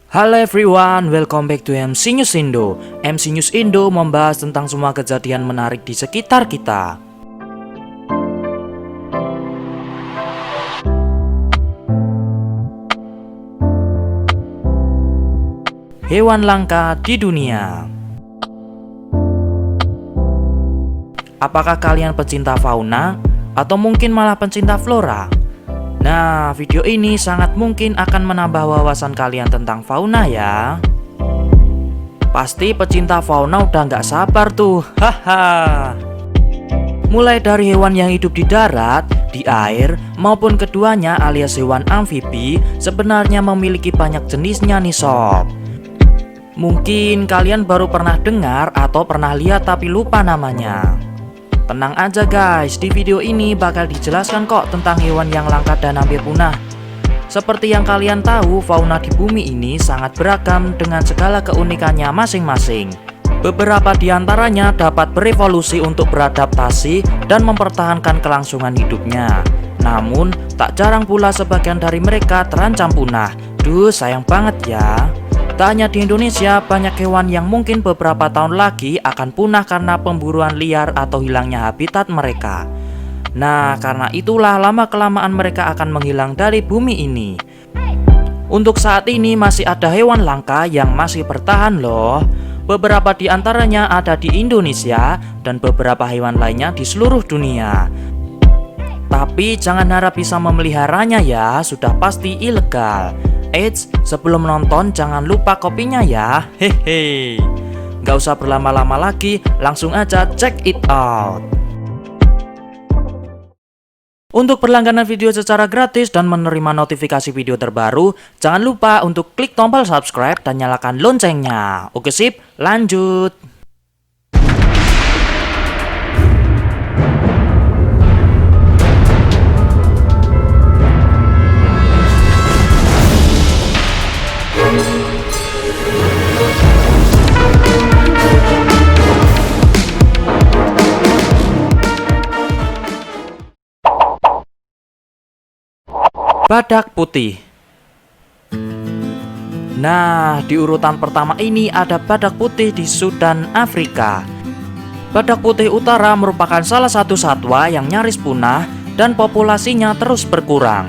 Halo everyone, welcome back to MC News Indo. MC News Indo membahas tentang semua kejadian menarik di sekitar kita. Hewan langka di dunia. Apakah kalian pecinta fauna atau mungkin malah pencinta flora? Nah, video ini sangat mungkin akan menambah wawasan kalian tentang fauna ya. Pasti pecinta fauna udah nggak sabar tuh, haha. Mulai dari hewan yang hidup di darat, di air, maupun keduanya alias hewan amfibi, sebenarnya memiliki banyak jenisnya nih sob. Mungkin kalian baru pernah dengar atau pernah lihat tapi lupa namanya. Tenang aja guys, di video ini bakal dijelaskan kok tentang hewan yang langka dan hampir punah. Seperti yang kalian tahu, fauna di bumi ini sangat beragam dengan segala keunikannya masing-masing. Beberapa di antaranya dapat berevolusi untuk beradaptasi dan mempertahankan kelangsungan hidupnya. Namun, tak jarang pula sebagian dari mereka terancam punah. Duh, sayang banget ya. Tak hanya di Indonesia, banyak hewan yang mungkin beberapa tahun lagi akan punah karena pemburuan liar atau hilangnya habitat mereka. Nah, karena itulah lama-kelamaan mereka akan menghilang dari bumi ini. Untuk saat ini masih ada hewan langka yang masih bertahan loh. Beberapa di antaranya ada di Indonesia dan beberapa hewan lainnya di seluruh dunia. Tapi jangan harap bisa memeliharanya ya, sudah pasti ilegal. Eits, sebelum nonton jangan lupa kopinya ya. Hehe. Gak usah berlama-lama lagi, langsung aja check it out. Untuk berlangganan video secara gratis dan menerima notifikasi video terbaru, jangan lupa untuk klik tombol subscribe dan nyalakan loncengnya. Oke sip, lanjut. Badak putih. Nah, di urutan pertama ini ada badak putih di Sudan, Afrika. Badak putih utara merupakan salah satu satwa yang nyaris punah dan populasinya terus berkurang.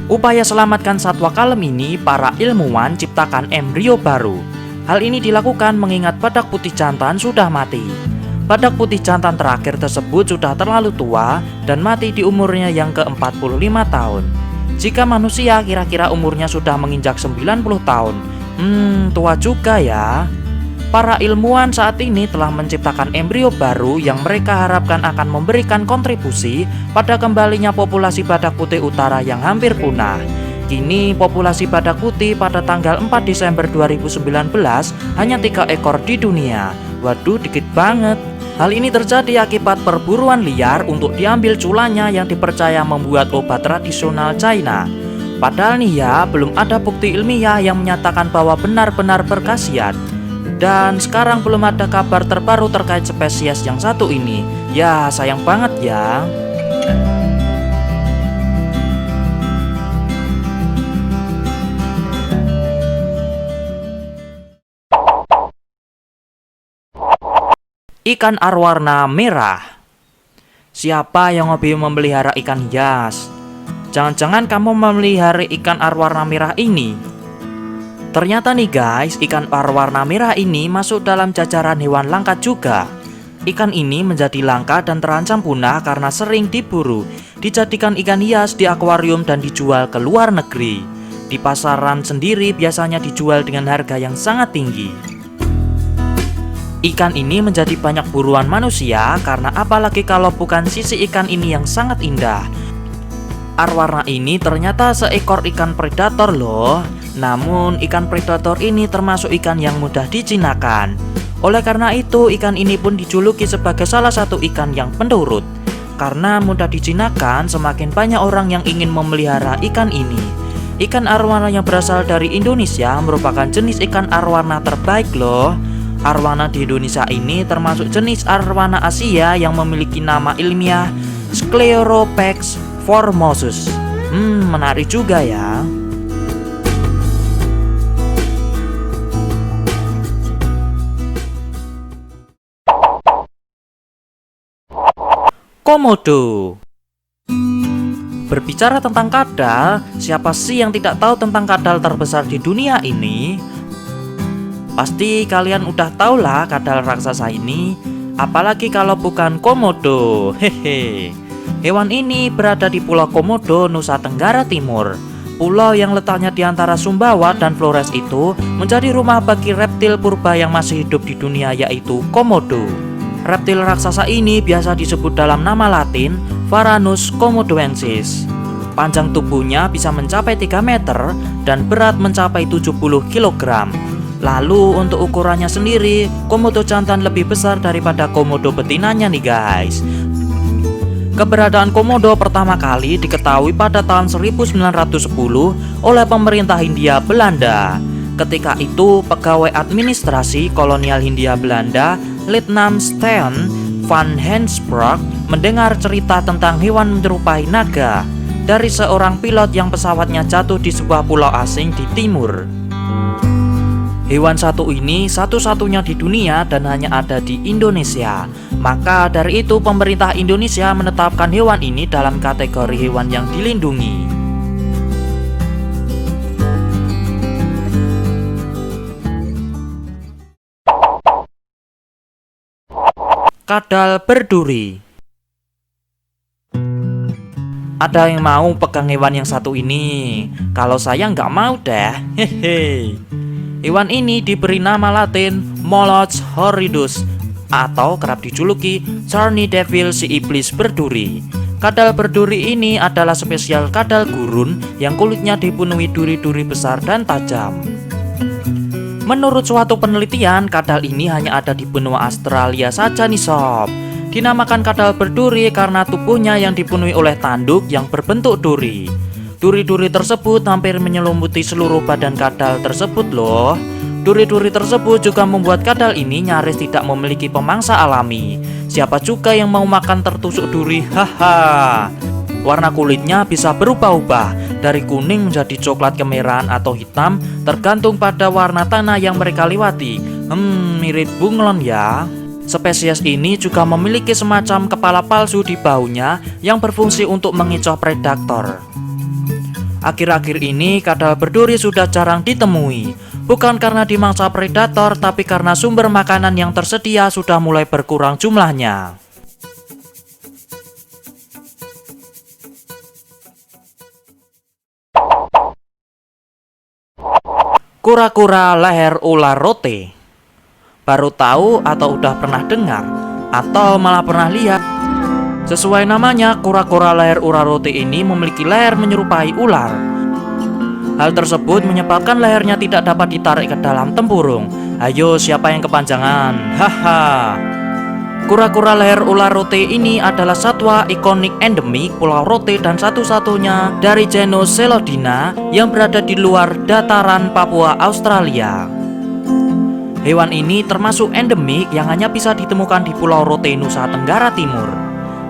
Upaya selamatkan satwa kalem ini, para ilmuwan ciptakan embrio baru. Hal ini dilakukan mengingat badak putih jantan sudah mati. Badak putih jantan terakhir tersebut sudah terlalu tua dan mati di umurnya yang ke-45 tahun. Jika manusia kira-kira umurnya sudah menginjak 90 tahun. Tua juga ya. Para ilmuwan saat ini telah menciptakan embrio baru yang mereka harapkan akan memberikan kontribusi pada kembalinya populasi badak putih utara yang hampir punah. Kini populasi badak putih pada tanggal 4 Desember 2019 hanya 3 ekor di dunia. Waduh, dikit banget. Hal ini terjadi akibat perburuan liar untuk diambil culanya yang dipercaya membuat obat tradisional China. Padahal nih ya, belum ada bukti ilmiah yang menyatakan bahwa benar-benar berkhasiat. Dan sekarang belum ada kabar terbaru terkait spesies yang satu ini. Ya, sayang banget ya. Ikan arwarna merah. Siapa yang hobi memelihara ikan hias? Jangan-jangan kamu memelihara ikan arwarna merah ini? Ternyata nih guys, ikan arwarna merah ini masuk dalam jajaran hewan langka juga. Ikan ini menjadi langka dan terancam punah karena sering diburu, dijadikan ikan hias di akuarium dan dijual ke luar negeri. Di pasaran sendiri biasanya dijual dengan harga yang sangat tinggi. Ikan ini menjadi banyak buruan manusia karena apalagi kalau bukan sisi ikan ini yang sangat indah. Arwarna ini ternyata seekor ikan predator loh. Namun ikan predator ini termasuk ikan yang mudah dijinakan. Oleh karena itu ikan ini pun dijuluki sebagai salah satu ikan yang penurut. Karena mudah dijinakan, semakin banyak orang yang ingin memelihara ikan ini. Ikan arwarna yang berasal dari Indonesia merupakan jenis ikan arwarna terbaik loh. Arwana di Indonesia ini termasuk jenis arwana Asia yang memiliki nama ilmiah Scleropex formosus. Menarik juga ya. Komodo. Berbicara tentang kadal, siapa sih yang tidak tahu tentang kadal terbesar di dunia ini? Pasti kalian udah tahu lah kadal raksasa ini, apalagi kalau bukan Komodo. Hehe. Hewan ini berada di Pulau Komodo, Nusa Tenggara Timur. Pulau yang letaknya di antara Sumbawa dan Flores itu menjadi rumah bagi reptil purba yang masih hidup di dunia, yaitu Komodo. Reptil raksasa ini biasa disebut dalam nama Latin Varanus komodoensis. Panjang tubuhnya bisa mencapai 3 meter dan berat mencapai 70 kg. Lalu untuk ukurannya sendiri, Komodo jantan lebih besar daripada Komodo betinanya nih guys. Keberadaan Komodo pertama kali diketahui pada tahun 1910 oleh pemerintah Hindia Belanda. Ketika itu, pegawai administrasi kolonial Hindia Belanda, Letnan Steen van Hensbroek, mendengar cerita tentang hewan menyerupai naga dari seorang pilot yang pesawatnya jatuh di sebuah pulau asing di timur. Hewan satu ini satu-satunya di dunia dan hanya ada di Indonesia. Maka dari itu pemerintah Indonesia menetapkan hewan ini dalam kategori hewan yang dilindungi. Kadal berduri. Ada yang mau pegang hewan yang satu ini? Kalau saya nggak mau deh. Hehe. Hewan ini diberi nama Latin Moloch horridus atau kerap dijuluki Charney Devil, si iblis berduri. Kadal berduri ini adalah spesial kadal gurun yang kulitnya dipenuhi duri-duri besar dan tajam. Menurut suatu penelitian, kadal ini hanya ada di benua Australia saja nih sob. Dinamakan kadal berduri karena tubuhnya yang dipenuhi oleh tanduk yang berbentuk duri. Duri-duri tersebut hampir menyelimuti seluruh badan kadal tersebut loh. Duri-duri tersebut juga membuat kadal ini nyaris tidak memiliki pemangsa alami. Siapa juga yang mau makan tertusuk duri? Haha. Warna kulitnya bisa berubah-ubah dari kuning menjadi coklat kemerahan atau hitam, tergantung pada warna tanah yang mereka lewati. Mirip bunglon ya. Spesies ini juga memiliki semacam kepala palsu di bahunya yang berfungsi untuk mengecoh predator. Akhir-akhir ini kadal berduri sudah jarang ditemui, bukan karena dimangsa predator, tapi karena sumber makanan yang tersedia sudah mulai berkurang jumlahnya. Kura-kura leher ular rote. Baru tahu atau udah pernah dengar? Atau malah pernah lihat? Sesuai namanya, kura-kura leher ular rote ini memiliki leher menyerupai ular. Hal tersebut menyebabkan lehernya tidak dapat ditarik ke dalam tempurung. Ayo, siapa yang kepanjangan? Haha. Kura-kura leher ular rote ini adalah satwa ikonik endemik Pulau Rote dan satu-satunya dari genus Selodina yang berada di luar dataran Papua, Australia. Hewan ini termasuk endemik yang hanya bisa ditemukan di Pulau Rote, Nusa Tenggara Timur.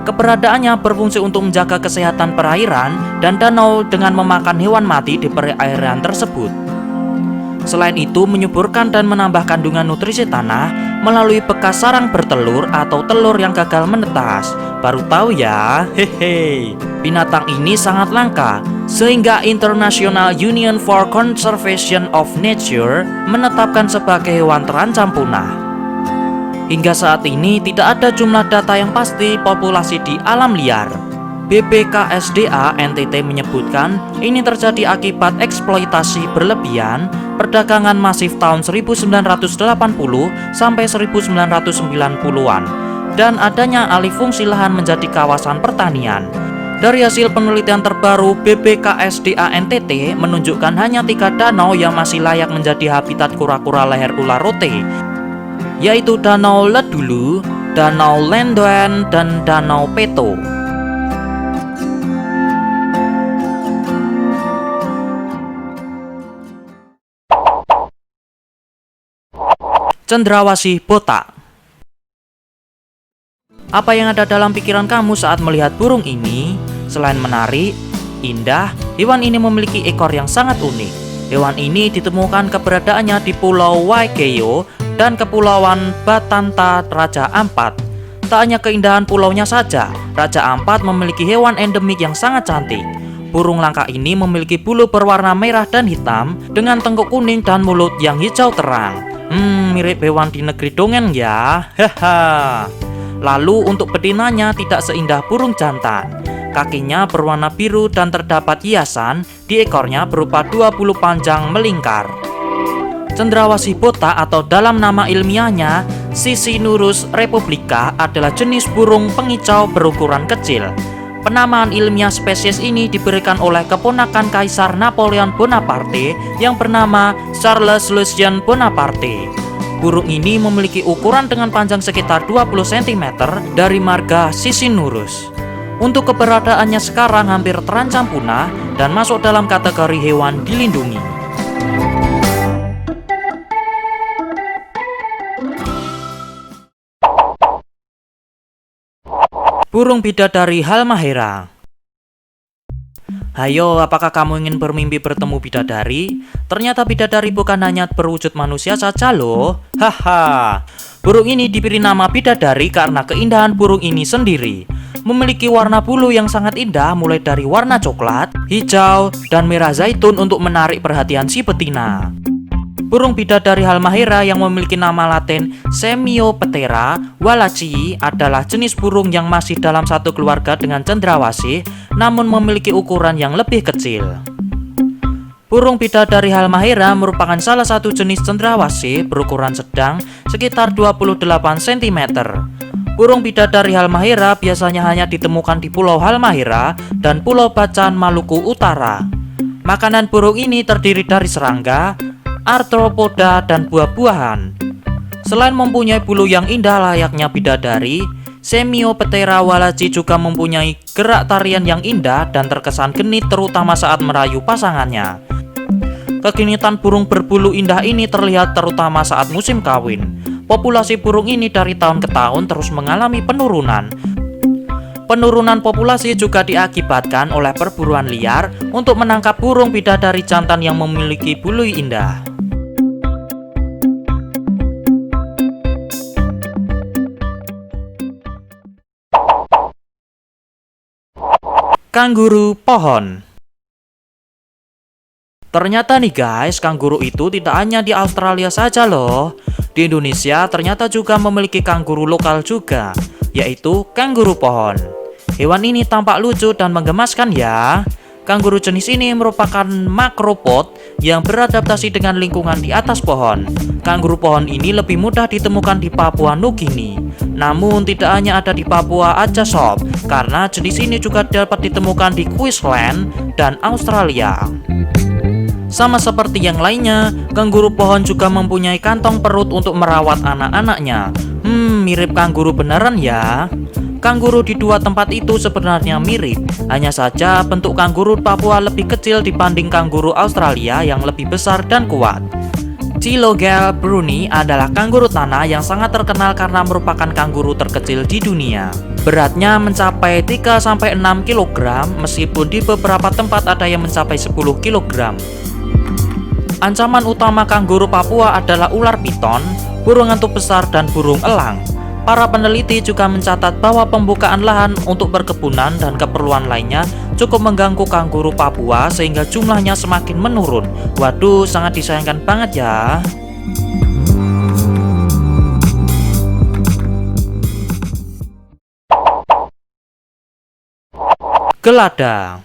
Keberadaannya berfungsi untuk menjaga kesehatan perairan dan danau dengan memakan hewan mati di perairan tersebut. Selain itu, menyuburkan dan menambah kandungan nutrisi tanah melalui bekas sarang bertelur atau telur yang gagal menetas. Baru tahu ya? Hehe. Binatang ini sangat langka, sehingga International Union for Conservation of Nature menetapkan sebagai hewan terancam punah. Hingga saat ini tidak ada jumlah data yang pasti populasi di alam liar. BPKSDA NTT menyebutkan ini terjadi akibat eksploitasi berlebihan, perdagangan masif tahun 1980 sampai 1990-an, dan adanya alih fungsi lahan menjadi kawasan pertanian. Dari hasil penelitian terbaru BPKSDA NTT menunjukkan hanya 3 danau yang masih layak menjadi habitat kura-kura leher ular rote, yaitu Danau Ledulu, Danau Lendoen, dan Danau Peto. Cendrawasih botak. Apa yang ada dalam pikiran kamu saat melihat burung ini? Selain menarik, indah, hewan ini memiliki ekor yang sangat unik. Hewan ini ditemukan keberadaannya di Pulau Waigeo dan Kepulauan Batanta Raja Ampat. Tak hanya keindahan pulaunya saja, Raja Ampat memiliki hewan endemik yang sangat cantik. Burung langka ini memiliki bulu berwarna merah dan hitam dengan tengkuk kuning dan mulut yang hijau terang. Mirip hewan di negeri dongeng ya. Haha. Lalu untuk betinanya tidak seindah burung jantan. Kakinya berwarna biru dan terdapat hiasan di ekornya berupa 2 bulu panjang melingkar. Cendrawasih botak atau dalam nama ilmiahnya Sisinurus republica adalah jenis burung pengicau berukuran kecil. Penamaan ilmiah spesies ini diberikan oleh keponakan Kaisar Napoleon Bonaparte yang bernama Charles Lucien Bonaparte. Burung ini memiliki ukuran dengan panjang sekitar 20 cm dari marga Sisinurus. Untuk keberadaannya sekarang hampir terancam punah dan masuk dalam kategori hewan dilindungi. Burung bidadari Halmahera. Hayo, apakah kamu ingin bermimpi bertemu bidadari? Ternyata bidadari bukan hanya berwujud manusia saja loh. Haha. Burung ini diberi nama bidadari karena keindahan burung ini sendiri. Memiliki warna bulu yang sangat indah mulai dari warna coklat, hijau, dan merah zaitun untuk menarik perhatian si betina. Burung bidadari Halmahera yang memiliki nama latin Semioptera wallacii adalah jenis burung yang masih dalam satu keluarga dengan cendrawasih, namun memiliki ukuran yang lebih kecil. Burung bidadari Halmahera merupakan salah satu jenis cendrawasih berukuran sedang sekitar 28 cm. Burung bidadari Halmahera biasanya hanya ditemukan di Pulau Halmahera dan Pulau Bacan, Maluku Utara. Makanan burung ini terdiri dari serangga, arthropoda, dan buah-buahan. Selain mempunyai bulu yang indah layaknya bidadari, Semioptera wallacii juga mempunyai gerak tarian yang indah dan terkesan genit terutama saat merayu pasangannya. Kegenitan burung berbulu indah ini terlihat terutama saat musim kawin. Populasi burung ini dari tahun ke tahun terus mengalami penurunan. Penurunan populasi juga diakibatkan oleh perburuan liar untuk menangkap burung bidadari jantan yang memiliki bulu indah. Kanguru pohon. Ternyata nih guys, kanguru itu tidak hanya di Australia saja loh. Di Indonesia ternyata juga memiliki kanguru lokal juga, yaitu kanguru pohon. Hewan ini tampak lucu dan menggemaskan ya. Kanguru jenis ini merupakan makropod yang beradaptasi dengan lingkungan di atas pohon. Kanguru pohon ini lebih mudah ditemukan di Papua Nugini. Namun tidak hanya ada di Papua aja sob, karena jenis ini juga dapat ditemukan di Queensland dan Australia. Sama seperti yang lainnya, kanguru pohon juga mempunyai kantong perut untuk merawat anak-anaknya. Mirip kanguru beneran ya. Kanguru di dua tempat itu sebenarnya mirip, hanya saja bentuk kanguru Papua lebih kecil dibanding kanguru Australia yang lebih besar dan kuat. Chilogal bruni adalah kanguru tanah yang sangat terkenal karena merupakan kanguru terkecil di dunia. Beratnya mencapai 3-6 kg, meskipun di beberapa tempat ada yang mencapai 10 kg. Ancaman utama kanguru Papua adalah ular piton, burung hantu besar, dan burung elang. Para peneliti juga mencatat bahwa pembukaan lahan untuk perkebunan dan keperluan lainnya cukup mengganggu kanguru Papua sehingga jumlahnya semakin menurun. Waduh, sangat disayangkan banget ya. Gelada.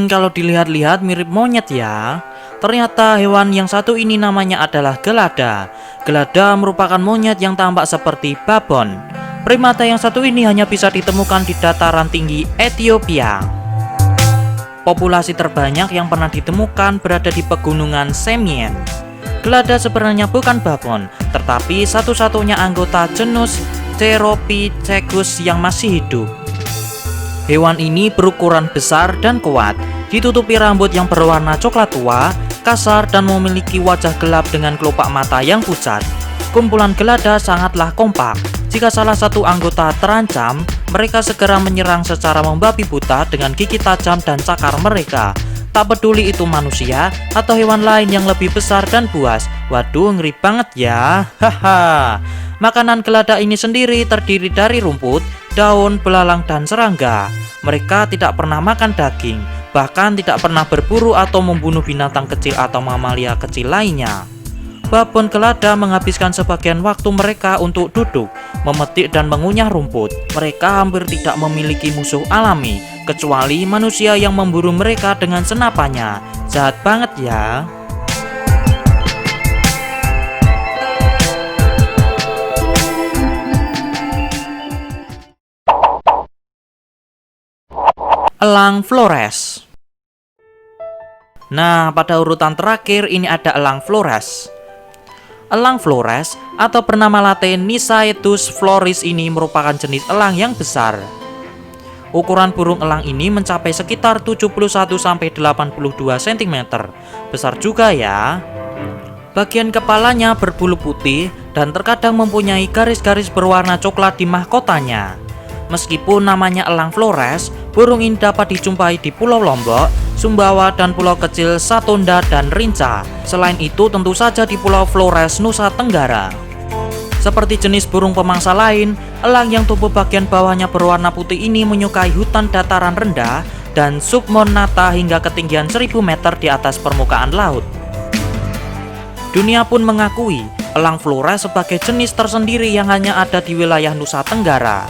Kalau dilihat-lihat mirip monyet ya. Ternyata hewan yang satu ini namanya adalah gelada. Gelada merupakan monyet yang tampak seperti babon. Primata yang satu ini hanya bisa ditemukan di dataran tinggi Ethiopia. Populasi terbanyak yang pernah ditemukan berada di pegunungan Semien. Gelada sebenarnya bukan babon, tetapi satu-satunya anggota genus Ceropithecus yang masih hidup. Hewan ini berukuran besar dan kuat, ditutupi rambut yang berwarna coklat tua, kasar, dan memiliki wajah gelap dengan kelopak mata yang pucat. Kumpulan gelada sangatlah kompak. Jika salah satu anggota terancam, mereka segera menyerang secara membabi buta dengan gigi tajam dan cakar mereka. Tak peduli itu manusia atau hewan lain yang lebih besar dan buas. Waduh, ngeri banget ya. Haha. Makanan gelada ini sendiri terdiri dari rumput, daun, belalang, dan serangga. Mereka tidak pernah makan daging, bahkan tidak pernah berburu atau membunuh binatang kecil atau mamalia kecil lainnya. Babon gelada menghabiskan sebagian waktu mereka untuk duduk, memetik dan mengunyah rumput. Mereka hampir tidak memiliki musuh alami, kecuali manusia yang memburu mereka dengan senapannya. Jahat banget ya. Elang Flores. Nah, pada urutan terakhir ini ada elang Flores. Elang Flores atau bernama latin Nisaetus floris ini merupakan jenis elang yang besar. Ukuran burung elang ini mencapai sekitar 71-82 cm. Besar juga ya. Bagian kepalanya berbulu putih dan terkadang mempunyai garis-garis berwarna coklat di mahkotanya. Meskipun namanya elang Flores, burung ini dapat dijumpai di Pulau Lombok, Sumbawa, dan pulau kecil Satonda dan Rinca. Selain itu tentu saja di Pulau Flores, Nusa Tenggara. Seperti jenis burung pemangsa lain, elang yang tubuh bagian bawahnya berwarna putih ini menyukai hutan dataran rendah dan submonata hingga ketinggian 1000 meter di atas permukaan laut. Dunia pun mengakui elang Flores sebagai jenis tersendiri yang hanya ada di wilayah Nusa Tenggara.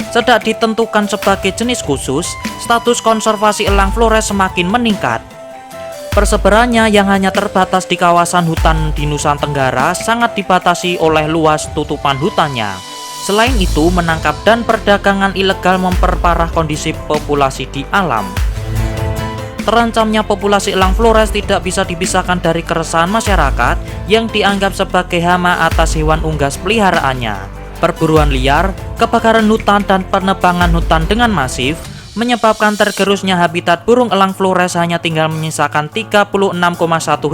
Sejak ditentukan sebagai jenis khusus, status konservasi elang Flores semakin meningkat. Persebarannya yang hanya terbatas di kawasan hutan di Nusa Tenggara sangat dibatasi oleh luas tutupan hutannya. Selain itu, menangkap dan perdagangan ilegal memperparah kondisi populasi di alam. Terancamnya populasi elang Flores tidak bisa dipisahkan dari keresahan masyarakat yang dianggap sebagai hama atas hewan unggas peliharaannya. Perburuan liar, kebakaran hutan, dan penebangan hutan dengan masif menyebabkan tergerusnya habitat burung elang Flores hanya tinggal menyisakan 36,1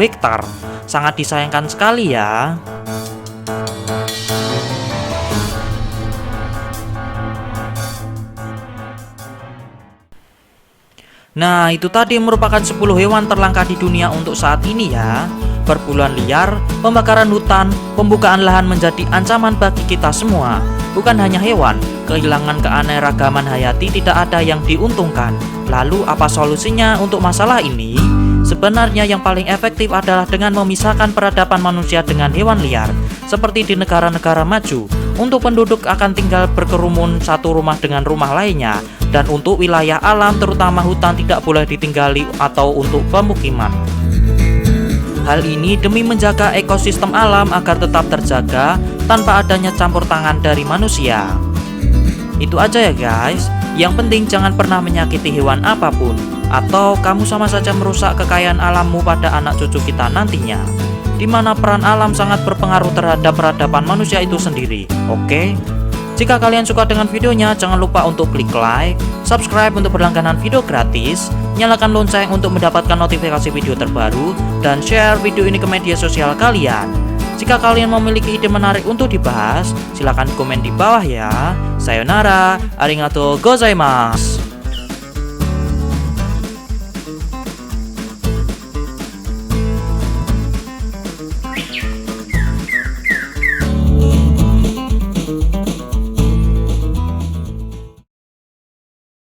hektar. Sangat disayangkan sekali ya. Nah, itu tadi merupakan 10 hewan terlangka di dunia untuk saat ini ya. Perburuan liar, pembakaran hutan, pembukaan lahan menjadi ancaman bagi kita semua. Bukan hanya hewan, kehilangan keanekaragaman hayati tidak ada yang diuntungkan. Lalu apa solusinya untuk masalah ini? Sebenarnya yang paling efektif adalah dengan memisahkan peradaban manusia dengan hewan liar. Seperti di negara-negara maju, untuk penduduk akan tinggal berkerumun satu rumah dengan rumah lainnya. Dan untuk wilayah alam terutama hutan tidak boleh ditinggali atau untuk pemukiman. Hal ini demi menjaga ekosistem alam agar tetap terjaga tanpa adanya campur tangan dari manusia. Itu aja ya guys. Yang penting jangan pernah menyakiti hewan apapun, atau kamu sama saja merusak kekayaan alammu pada anak cucu kita nantinya, di mana peran alam sangat berpengaruh terhadap peradaban manusia itu sendiri. Oke? Jika kalian suka dengan videonya, jangan lupa untuk klik like, subscribe untuk berlangganan video gratis, nyalakan lonceng untuk mendapatkan notifikasi video terbaru, dan share video ini ke media sosial kalian. Jika kalian memiliki ide menarik untuk dibahas, silahkan komen di bawah ya. Sayonara, arigatou gozaimasu.